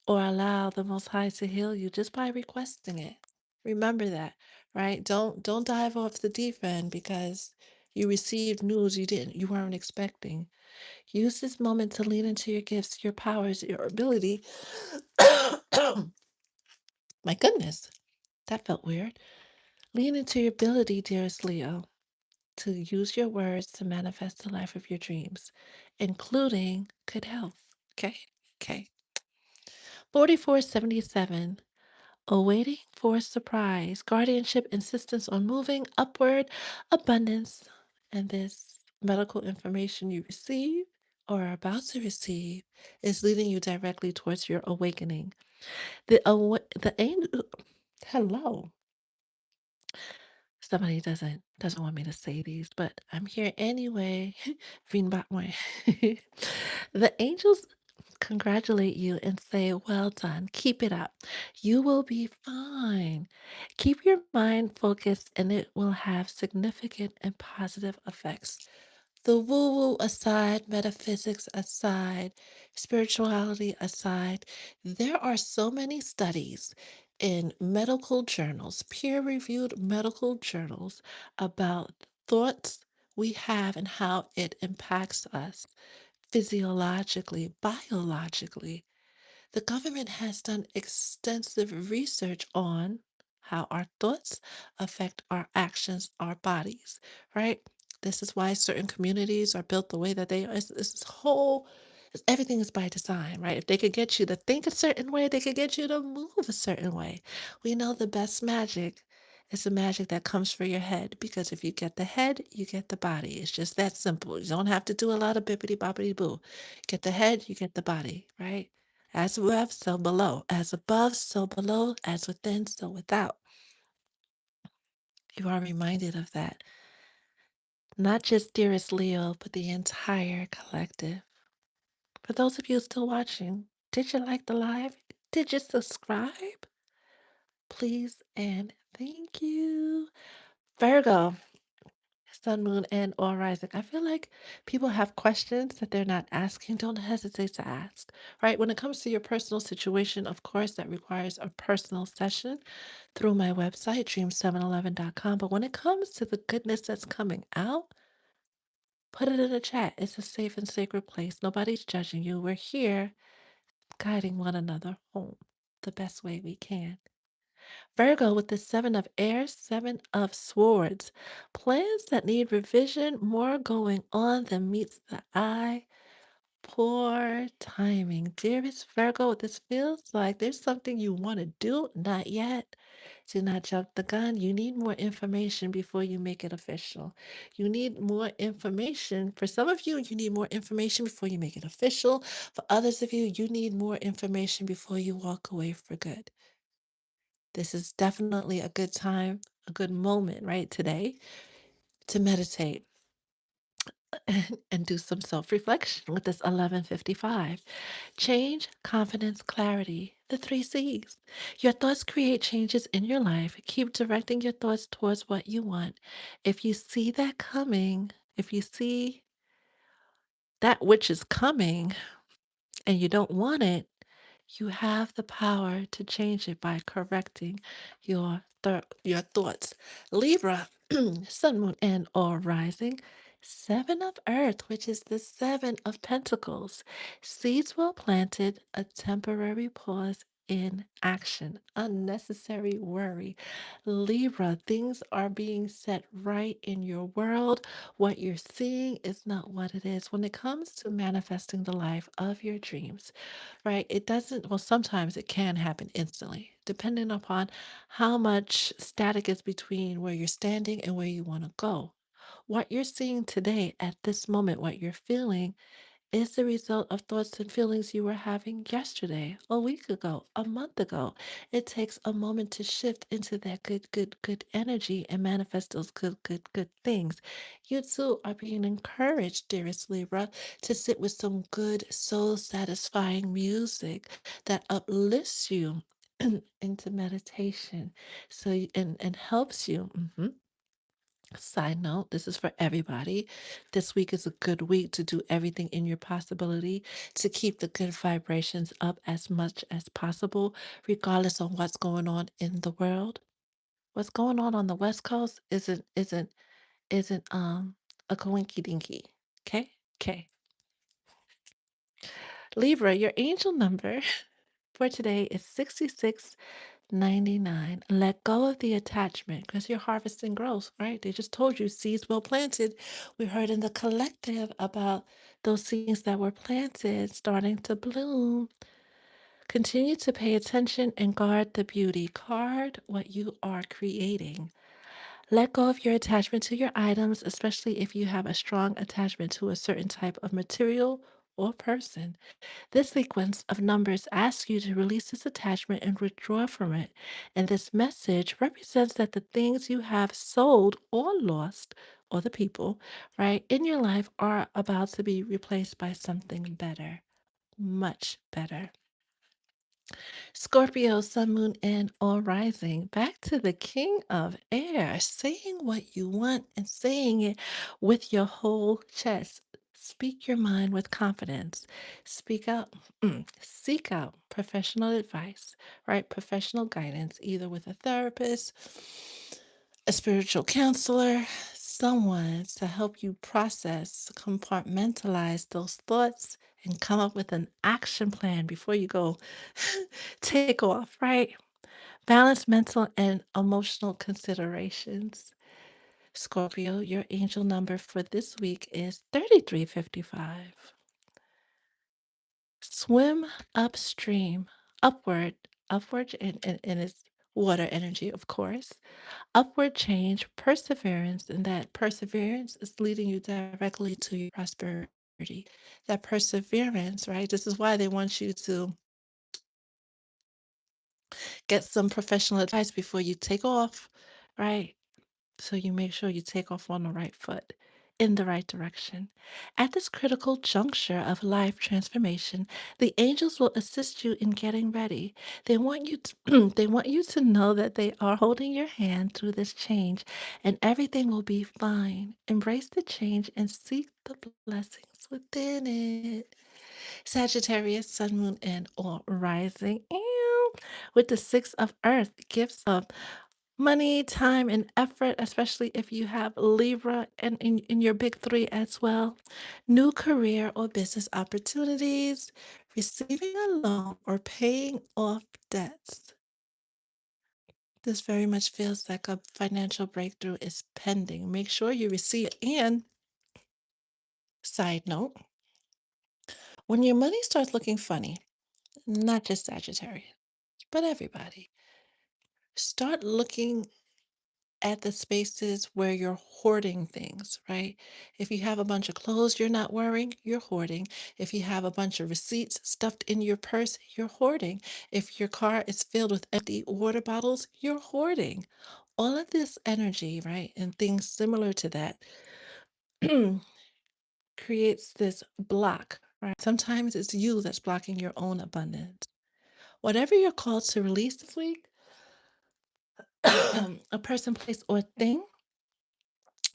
or allow the Most High to heal you just by requesting it. Remember that, right? Don't dive off the deep end because you received news you weren't expecting. Use this moment to lean into your gifts, your powers, your ability. My goodness, that felt weird. Lean into your ability, dearest Leo, to use your words to manifest the life of your dreams, including good health. Okay? Okay. 4477. Awaiting for surprise, guardianship, insistence on moving upward, abundance, and this medical information you receive or are about to receive is leading you directly towards your awakening. The angel, hello. Somebody doesn't want me to say these, but I'm here anyway. Vin Batmoy. The angels congratulate you and say, "Well done. Keep it up. You will be fine." Keep your mind focused and it will have significant and positive effects. The woo woo aside, metaphysics aside, spirituality aside, there are so many studies in medical journals, peer reviewed medical journals, about thoughts we have and how it impacts us physiologically, biologically. The government has done extensive research on how our thoughts affect our actions, our bodies, right? This is why certain communities are built the way that they are. It's this whole, everything is by design, right? If they could get you to think a certain way, they could get you to move a certain way. We know the best magic is the magic that comes for your head because if you get the head, you get the body. It's just that simple. You don't have to do a lot of bippity boppity boo. Get the head, you get the body, right? As above, so below. As above, so below. As within, so without. You are reminded of that. Not just dearest Leo, but the entire collective. For those of you still watching, did you like the live? Did you subscribe? Please and thank you. Virgo, Sun, Moon, and or Rising. I feel like people have questions that they're not asking. Don't hesitate to ask, right? When it comes to your personal situation, of course, that requires a personal session through my website, dream711.com. But when it comes to the goodness that's coming out, put it in the chat. It's a safe and sacred place. Nobody's judging you. We're here guiding one another home the best way we can. Virgo with the Seven of Air, Seven of Swords. Plans that need revision, more going on than meets the eye. Poor timing. Dearest Virgo, this feels like there's something you want to do, not yet. Do not jump the gun. You need more information before you make it official. You need more information. For some of you, you need more information before you make it official. For others of you, you need more information before you walk away for good. This is definitely a good time, a good moment, right, today to meditate and do some self reflection with this 1155. Change, confidence, clarity, the three C's. Your thoughts create changes in your life. Keep directing your thoughts towards what you want. If you see that coming, if you see that which is coming and you don't want it, you have the power to change it by correcting your thoughts. Libra, Sun, Moon, and or Rising. Seven of Earth, which is the Seven of Pentacles. Seeds well planted, a temporary pause in action, unnecessary worry. Libra, things are being set right in your world. What you're seeing is not what it is. When it comes to manifesting the life of your dreams, right? It doesn't, well, sometimes it can happen instantly, depending upon how much static is between where you're standing and where you want to go. What you're seeing today at this moment, what you're feeling, is the result of thoughts and feelings you were having yesterday, a week ago, a month ago. It takes a moment to shift into that good energy and manifest those good things. You too are being encouraged, dearest Libra, to sit with some good, soul satisfying music that uplifts you into meditation and helps you. Side note, this is for everybody. This week is a good week to do everything in your possibility to keep the good vibrations up as much as possible, regardless of what's going on in the world. What's going on the West Coast isn't a coinky dinky. Okay? Okay. Libra, your angel number for today is 6699. Let go of the attachment because you're harvesting growth, right? They just told you seeds well planted. We heard in the collective about those seeds that were planted starting to bloom. Continue to pay attention and guard the beauty. Guard what you are creating. Let go of your attachment to your items, especially if you have a strong attachment to a certain type of material or person. This sequence of numbers asks you to release this attachment and withdraw from it. And this message represents that the things you have sold or lost, or the people, right, in your life are about to be replaced by something better, much better. Scorpio, sun, moon, and or rising. Back to the king of air, saying what you want and saying it with your whole chest. Speak your mind with confidence. Speak out, seek out professional advice, right? Professional guidance, either with a therapist, a spiritual counselor, someone to help you process, compartmentalize those thoughts, and come up with an action plan before you go take off, right? Balance mental and emotional considerations. Scorpio, your angel number for this week is 3355. Swim upstream, upward, upward, and it's water energy, of course. Upward change, perseverance, and that perseverance is leading you directly to your prosperity. That perseverance, right? This is why they want you to get some professional advice before you take off, right? So you make sure you take off on the right foot in the right direction. At this critical juncture of life transformation, the angels will assist you in getting ready. They want you to they want you to know that they are holding your hand through this change and everything will be fine. Embrace the change and seek the blessings within it. Sagittarius, sun, moon, and or rising. Ew. With the six of earth, gifts of money, time, and effort, especially if you have Libra and in your big three as well. New career or business opportunities, receiving a loan, or paying off debts. This very much feels like a financial breakthrough is pending. Make sure you receive it. And side note, when your money starts looking funny, not just Sagittarius, but everybody, start looking at the spaces where you're hoarding things, right? If you have a bunch of clothes you're not wearing, you're hoarding. If you have a bunch of receipts stuffed in your purse, you're hoarding. If your car is filled with empty water bottles, you're hoarding. All of this energy, right? And things similar to that creates this block, right? Sometimes it's you that's blocking your own abundance. Whatever you're called to release this week, a person, place, or thing,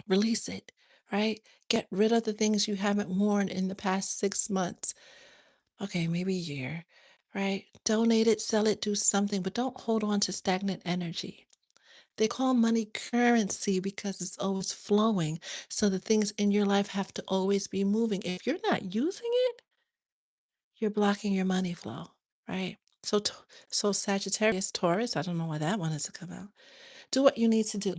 release it, right? Get rid of the things you haven't worn in the past 6 months. Okay, maybe a year, right? Donate it, sell it, do something, but don't hold on to stagnant energy. They call money currency because it's always flowing. So the things in your life have to always be moving. If you're not using it, you're blocking your money flow, right? So, so Sagittarius, Taurus, I don't know why that wanted to come out. Do what you need to do.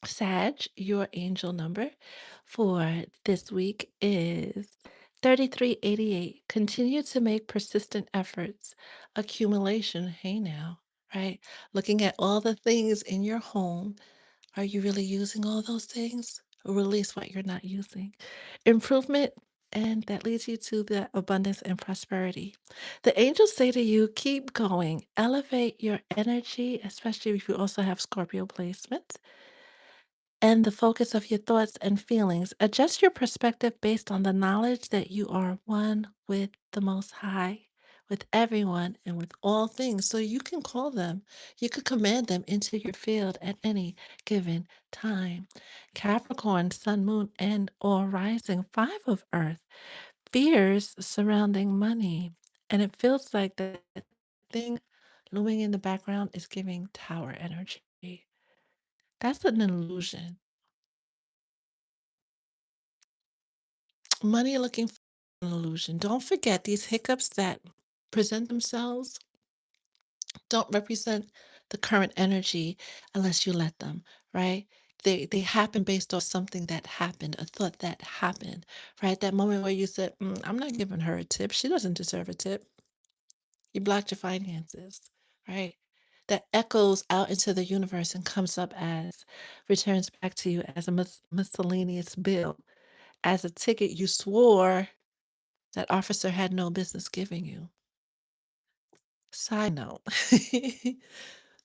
Sag, your angel number for this week is 3388. Continue to make persistent efforts. Accumulation, hey now, right? Looking at all the things in your home. Are you really using all those things? Release what you're not using. Improvement, and that leads you to the abundance and prosperity. The angels say to you, keep going, elevate your energy, especially if you also have Scorpio placements and the focus of your thoughts and feelings. Adjust your perspective based on the knowledge that you are one with the Most High, with everyone, and with all things. So you can call them, you could command them into your field at any given time. Capricorn, Sun, Moon, and or rising, five of Earth, fears surrounding money. And it feels like the thing looming in the background is giving tower energy. That's an illusion. Money looking for an illusion. Don't forget these hiccups that present themselves don't represent the current energy unless you let them, right? They happen based off something that happened, a thought that happened, right? That moment where you said, I'm not giving her a tip. She doesn't deserve a tip. You blocked your finances, right? That echoes out into the universe and comes up as returns back to you as a miscellaneous bill, as a ticket you swore that officer had no business giving you. Side note,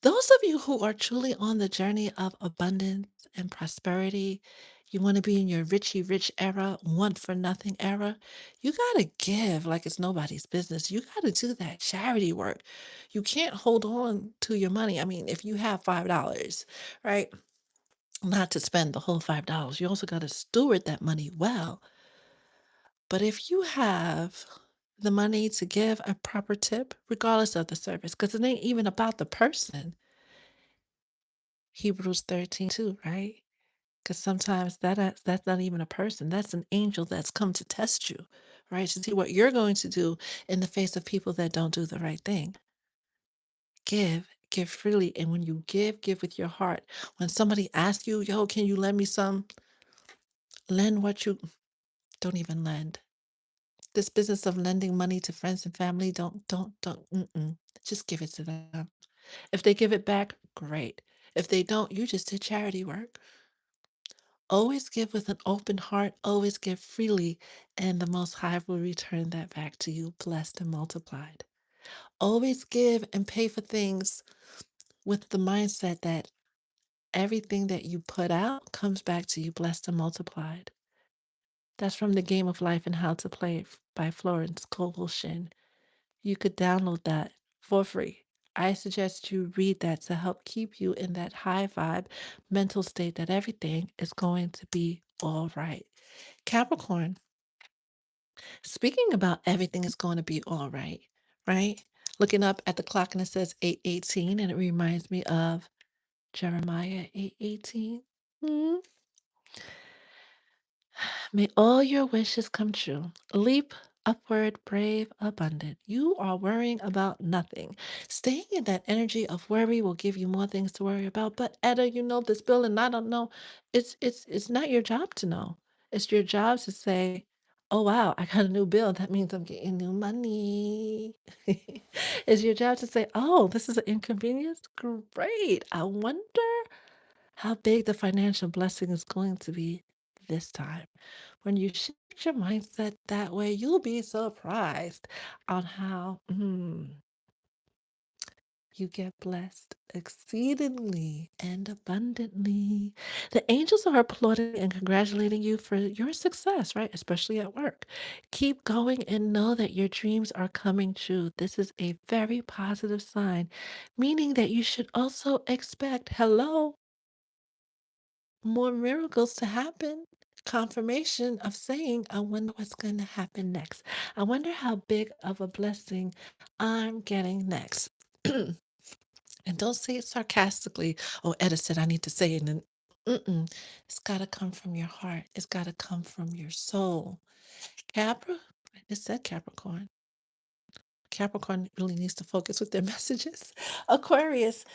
those of you who are truly on the journey of abundance and prosperity, you want to be in your richy rich era, want for nothing era, you got to give like it's nobody's business. You got to do that charity work. You can't hold on to your money. I mean, if you have $5, right? Not to spend the whole $5, you also got to steward that money well. But if you have the money to give a proper tip, regardless of the service, because it ain't even about the person, Hebrews 13:2, right? Because sometimes that's not even a person. That's an angel that's come to test you, right? To see what you're going to do in the face of people that don't do the right thing. Give freely. And when you give with your heart. When somebody asks you, yo, can you lend me some? Lend what you don't even lend. This business of lending money to friends and family, don't, just give it to them. If they give it back, great. If they don't, you just did charity work. Always give with an open heart, always give freely, and the Most High will return that back to you, blessed and multiplied. Always give and pay for things with the mindset that everything that you put out comes back to you, blessed and multiplied. That's from The Game of Life and How to Play It by Florence Scovel Shinn. You could download that for free. I suggest you read that to help keep you in that high vibe mental state that everything is going to be all right. Capricorn, speaking about everything is going to be all right, right? Looking up at the clock and it says 8:18 and it reminds me of Jeremiah 8:18. May all your wishes come true. Leap upward, brave, abundant. You are worrying about nothing. Staying in that energy of worry will give you more things to worry about. But Etta, you know this bill, and I don't know. It's not your job to know. It's your job to say, "Oh wow, I got a new bill. That means I'm getting new money." It's your job to say, "Oh, this is an inconvenience. Great. I wonder how big the financial blessing is going to be this time." When you shift your mindset that way, you'll be surprised on how you get blessed exceedingly and abundantly. The angels are applauding and congratulating you for your success, right? Especially at work. Keep going and know that your dreams are coming true. This is a very positive sign, meaning that you should also expect, hello, more miracles to happen. Confirmation of saying, I wonder what's going to happen next. I wonder how big of a blessing I'm getting next. And don't say it sarcastically. Oh, Etta said I need to say it. And it's got to come from your heart. It's got to come from your soul. Capra, I just said Capricorn. Capricorn really needs to focus with their messages. Aquarius,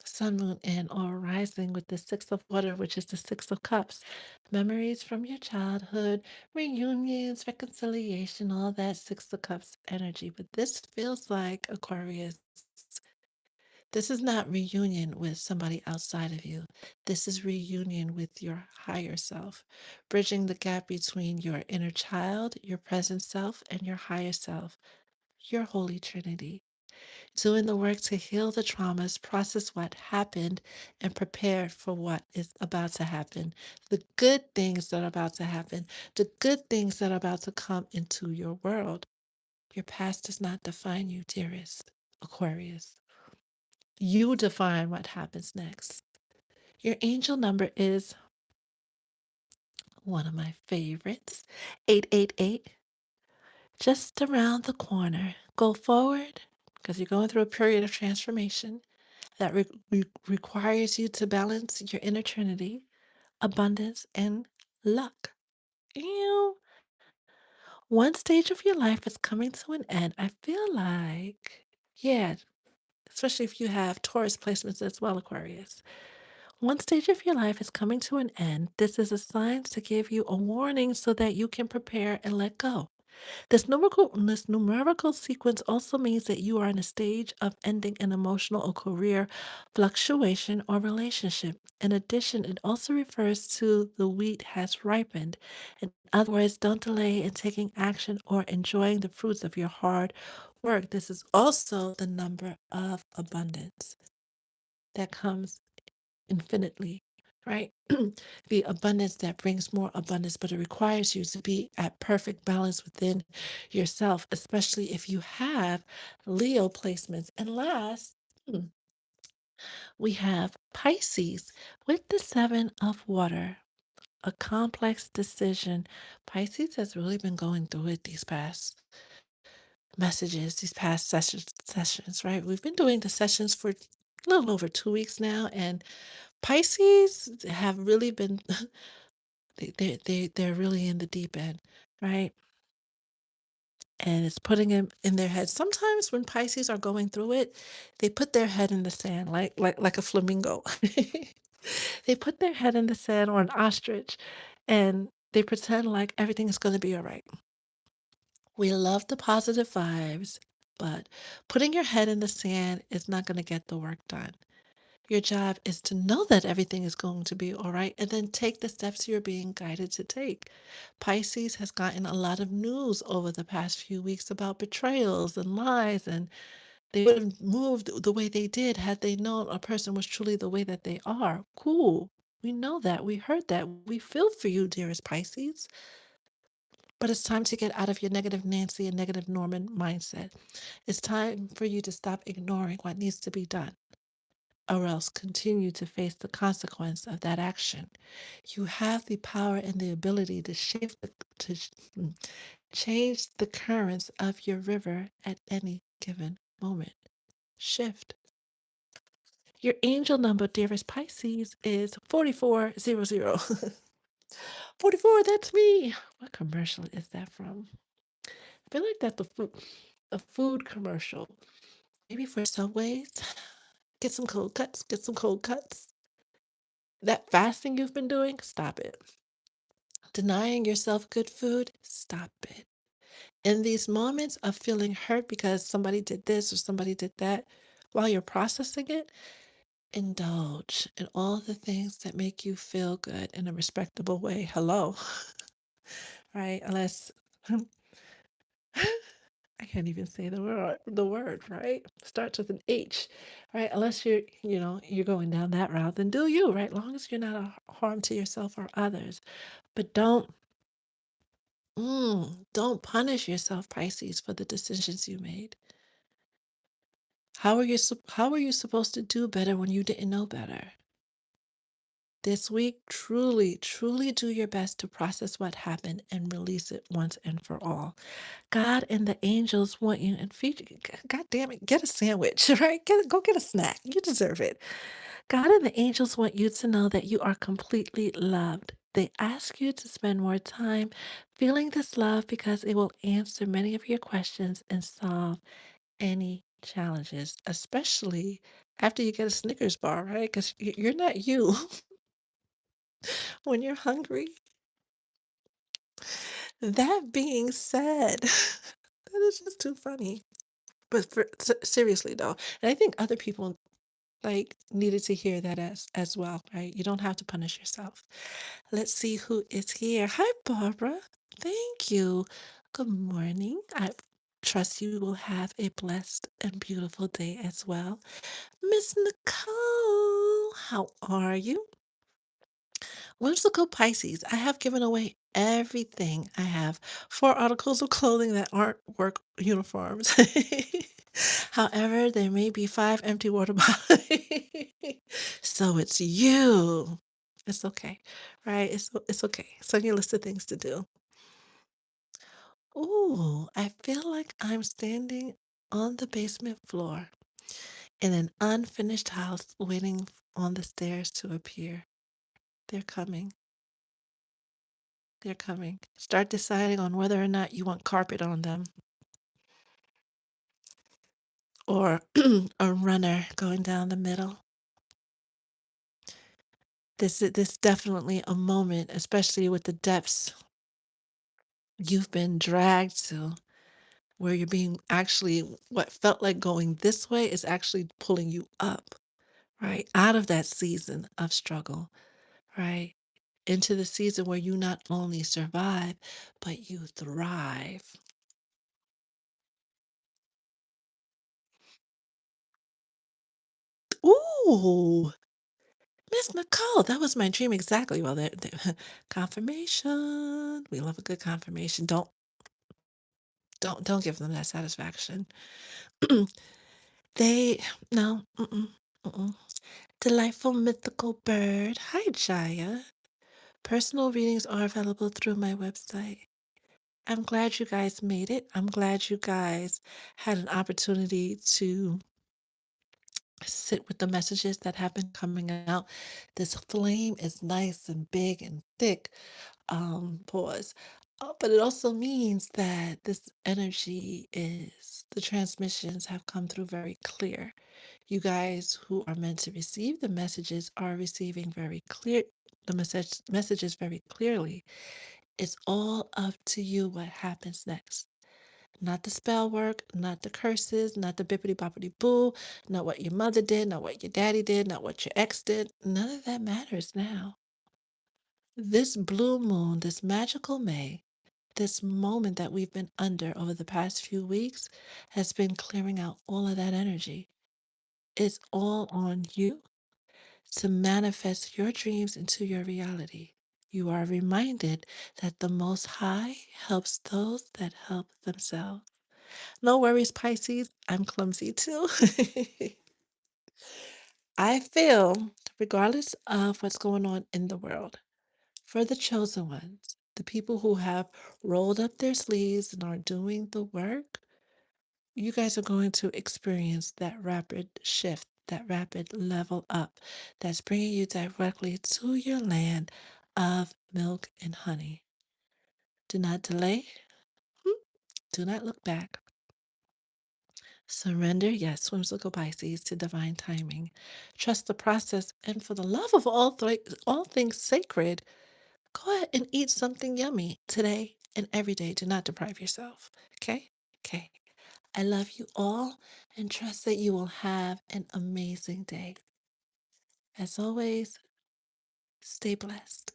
sun, moon, and or rising with the six of water, which is the six of cups. Memories from your childhood, reunions, reconciliation, all that six of cups energy. But this feels like Aquarius. This is not reunion with somebody outside of you. This is reunion with your higher self, bridging the gap between your inner child, your present self, and your higher self, your holy trinity. Doing the work to heal the traumas, process what happened, and prepare for what is about to happen. The good things that are about to happen, the good things that are about to come into your world. Your past does not define you, dearest Aquarius. You define what happens next. Your angel number is one of my favorites, 888. Just around the corner. Go forward because you're going through a period of transformation that requires you to balance your inner trinity, abundance, and luck. Ew. One stage of your life is coming to an end. I feel like, yeah, especially if you have Taurus placements as well, Aquarius. One stage of your life is coming to an end. This is a sign to give you a warning so that you can prepare and let go. This numerical sequence also means that you are in a stage of ending an emotional or career fluctuation or relationship. In addition, it also refers to the wheat has ripened. In other words, don't delay in taking action or enjoying the fruits of your hard work. This is also the number of abundance that comes infinitely, right? The abundance that brings more abundance, but it requires you to be at perfect balance within yourself, especially if you have Leo placements. And last, we have Pisces with the seven of water, a complex decision. Pisces has really been going through it these past messages, these past sessions, right? We've been doing the sessions for a little over 2 weeks now, and Pisces have really been they're really in the deep end, right? And it's putting them in their head. Sometimes when Pisces are going through it, they put their head in the sand like a flamingo. They put their head in the sand or an ostrich and they pretend like everything is going to be all right. We love the positive vibes, but putting your head in the sand is not going to get the work done. Your job is to know that everything is going to be all right and then take the steps you're being guided to take. Pisces has gotten a lot of news over the past few weeks about betrayals and lies, and they would have moved the way they did had they known a person was truly the way that they are. Cool. We know that. We heard that. We feel for you, dearest Pisces. But it's time to get out of your negative Nancy and negative Norman mindset. It's time for you to stop ignoring what needs to be done or else continue to face the consequence of that action. You have the power and the ability to change the currents of your river at any given moment. Shift. Your angel number, dearest Pisces, is 4400. 44, that's me. What commercial is that from? I feel like that's a food commercial. Maybe for Subways. Get some cold cuts, get some cold cuts. That fasting you've been doing, stop it. Denying yourself good food, stop it. In these moments of feeling hurt because somebody did this or somebody did that, while you're processing it, indulge in all the things that make you feel good in a respectable way. Hello, right? Unless I can't even say the word, right? Starts with an H, right? Unless you're going down that route, then do you, right? Long as you're not a harm to yourself or others. But don't punish yourself, Pisces, for the decisions you made. How are you supposed to do better when you didn't know better? This week, truly, truly do your best to process what happened and release it once and for all. God and the angels want you and feed you. God damn it, get a sandwich, right? Go get a snack. You deserve it. God and the angels want you to know that you are completely loved. They ask you to spend more time feeling this love because it will answer many of your questions and solve any challenges, especially after you get a Snickers bar, right? Because you're not you when you're hungry. That being said, that is just too funny. But seriously though, and I think other people like needed to hear that as well, right? You don't have to punish yourself. Let's see who is here. Hi, Barbara. Thank you. Good morning. I trust you will have a blessed and beautiful day as well. Miss Nicole, how are you? Whimsical Pisces, I have given away everything. I have 4 articles of clothing that aren't work uniforms. However, there may be 5 empty water bottles. So it's you. It's okay, right? It's okay. It's on your list of things to do. Ooh, I feel like I'm standing on the basement floor in an unfinished house waiting on the stairs to appear. They're coming. They're coming. Start deciding on whether or not you want carpet on them or a runner going down the middle. This definitely a moment, especially with the depths you've been dragged to, where you're being actually what felt like going this way is actually pulling you up, right? Out of that season of struggle, right? Into the season where you not only survive, but you thrive. Ooh, Miss Nicole, that was my dream exactly. Well, confirmation. We love a good confirmation. Don't give them that satisfaction. They no. Mm-mm. Delightful mythical bird. Hi, Jaya. Personal readings are available through my website. I'm glad you guys made it. I'm glad you guys had an opportunity to sit with the messages that have been coming out. This flame is nice and big and thick. Pause. But it also means that this energy is the transmissions have come through very clear. You guys who are meant to receive the messages are receiving very clear the messages very clearly. It's all up to you what happens next. Not the spell work, not the curses, not the bippity boppity boo, not what your mother did, not what your daddy did, not what your ex did. None of that matters now. This blue moon, this magical May, this moment that we've been under over the past few weeks has been clearing out all of that energy. It's all on you to manifest your dreams into your reality. You are reminded that the Most High helps those that help themselves. No worries, Pisces. I'm clumsy too. I feel, regardless of what's going on in the world, for the chosen ones, the people who have rolled up their sleeves and are doing the work, you guys are going to experience that rapid shift, that rapid level up that's bringing you directly to your land of milk and honey. Do not delay. Hmm, do not look back. Surrender, yes, whimsical Pisces, to divine timing. Trust the process, and for the love of all things sacred, go ahead and eat something yummy today and every day. Do not deprive yourself. Okay? Okay. I love you all and trust that you will have an amazing day. As always, stay blessed.